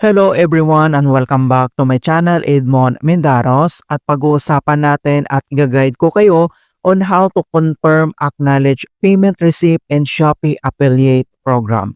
Hello everyone and welcome back to my channel Edmond Mendaros at pag-uusapan natin at i-guide ko kayo on how to confirm, acknowledge payment receipt in Shopee Affiliate Program.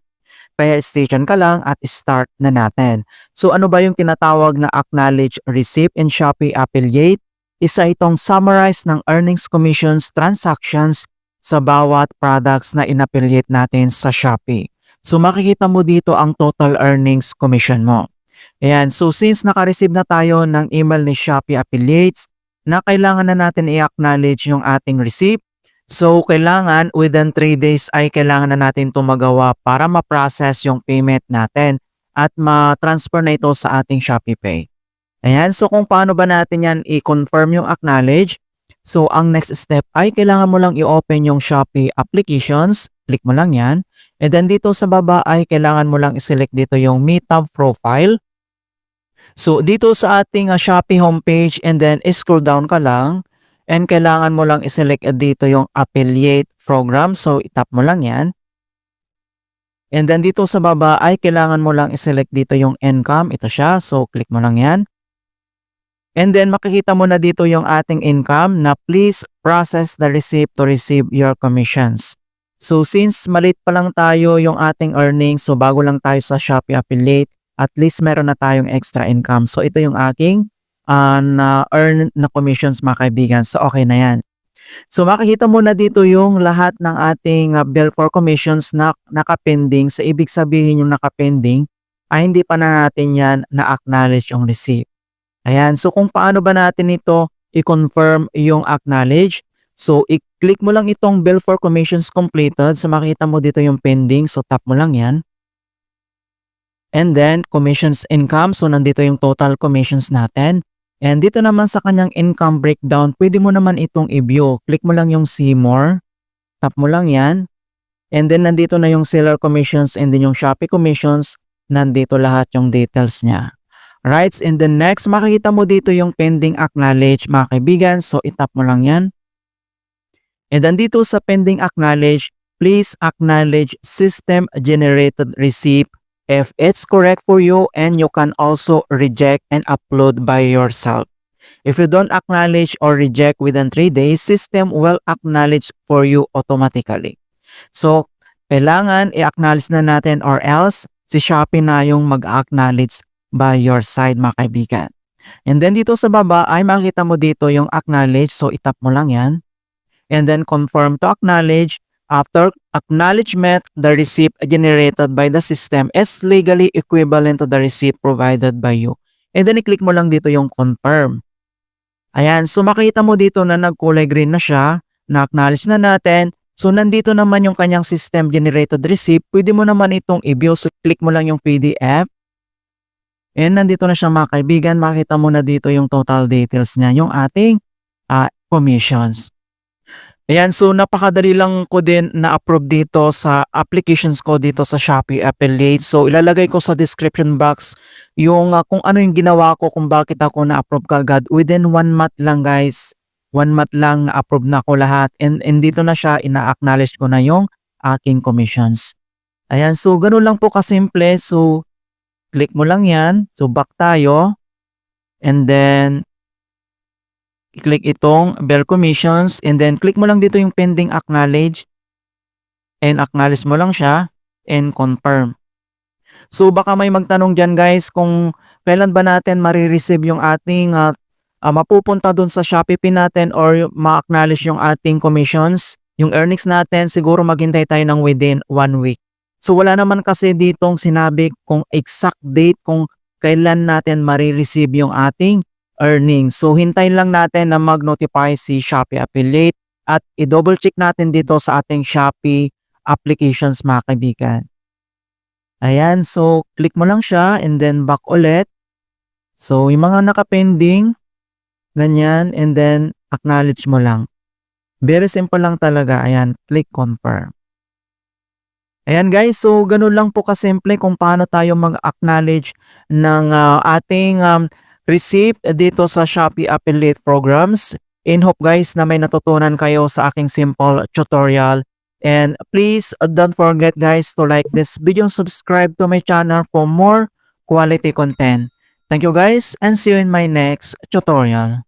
Kaya station ka lang at start na natin. So ano ba yung tinatawag na acknowledge receipt in Shopee Affiliate? Isa itong summarize ng earnings commissions transactions sa bawat products na in-affiliate natin sa Shopee. So makikita mo dito ang total earnings commission mo. Ayan, so since naka-receive na tayo ng email ni Shopee Affiliates na kailangan na natin i-acknowledge yung ating receipt. So kailangan within 3 days ay kailangan na natin ito magawa para ma-process yung payment natin at ma-transfer na ito sa ating Shopee Pay. Ayan, so kung paano ba natin yan i-confirm yung acknowledge? So ang next step ay kailangan mo lang i-open yung Shopee applications. Click mo lang yan. And then dito sa baba ay kailangan mo lang i-select dito yung Me Tab Profile. So dito sa ating Shopee homepage and then scroll down ka lang and kailangan mo lang i-select dito yung Affiliate Program. So itap mo lang yan. And then dito sa baba ay kailangan mo lang i-select dito yung Income. Ito siya. So click mo lang yan. And then makikita mo na dito yung ating income na please process the receipt to receive your commissions. So since maliit pa lang tayo yung ating earnings, so bago lang tayo sa Shopee Affiliate, at least meron na tayong extra income. So ito yung aking na-earn na commissions mga kaibigan. So okay na yan. So makikita mo na dito yung lahat ng ating bill for commissions na nakapending. So ibig sabihin yung nakapending ay hindi pa na natin yan na-acknowledge yung receipt. Ayan, so kung paano ba natin ito i-confirm yung acknowledge? So, i-click mo lang itong bill for commissions completed. So, makita mo dito yung pending. So, tap mo lang yan. And then, commissions income. So, nandito yung total commissions natin. And dito naman sa kanyang income breakdown, pwede mo naman itong i-view. Click mo lang yung see more. Tap mo lang yan. And then, nandito na yung seller commissions and then yung Shopee commissions. Nandito lahat yung details niya. Right, and then next, makikita mo dito yung pending acknowledge mga kaibigan. So, itap mo lang yan. And then dito sa pending acknowledge, please acknowledge system generated receipt if it's correct for you and you can also reject and upload by yourself. If you don't acknowledge or reject within 3 days, system will acknowledge for you automatically. So, kailangan i-acknowledge na natin or else si Shopee na yung mag-acknowledge by your side mga kaibigan. And then dito sa baba ay makita mo dito yung acknowledge. So itap mo lang yan. And then confirm to acknowledge. After acknowledgement, the receipt generated by the system is legally equivalent to the receipt provided by you. And then i-click mo lang dito yung confirm. Ayan. So makita mo dito na nagkulay green na siya. Na-acknowledge na natin. So nandito naman yung kanyang system generated receipt. Pwede mo naman itong i-view. So click mo lang yung PDF. And nandito na siya mga kaibigan, makita mo na dito yung total details niya, yung ating commissions. Ayan, so napakadali lang ko din na-approve dito sa applications ko dito sa Shopee Affiliate. So ilalagay ko sa description box yung kung ano yung ginawa ko, kung bakit ako na-approve kagad. Within 1 month lang guys, 1 month lang na-approve na ko lahat. And dito na siya, ina-acknowledge ko na yung aking commissions. Ayan, so ganun lang po kasimple. So click mo lang yan. So, back tayo. And then, i-click itong bill commissions. And then, click mo lang dito yung pending acknowledge. And acknowledge mo lang siya. And confirm. So, baka may magtanong dyan guys kung kailan ba natin marireceive yung ating mapupunta dun sa Shopee Pin natin or ma-acknowledge yung ating commissions. Yung earnings natin, siguro maghintay tayo ng within 1 week. So wala naman kasi ditong sinabi kung exact date kung kailan natin marireceive yung ating earnings. So hintayin lang natin na mag-notify si Shopee Affiliate at i-double check natin dito sa ating Shopee applications mga kaibigan. Ayan, so click mo lang siya and then back ulit. So yung mga nakapending, ganyan, and then acknowledge mo lang. Very simple lang talaga. Ayan, click confirm. Ayan guys, so ganun lang po kasimple kung paano tayo mag-acknowledge ng ating receipt dito sa Shopee Affiliate Programs. In hope guys na may natutunan kayo sa aking simple tutorial. And please don't forget guys to like this video and subscribe to my channel for more quality content. Thank you guys and see you in my next tutorial.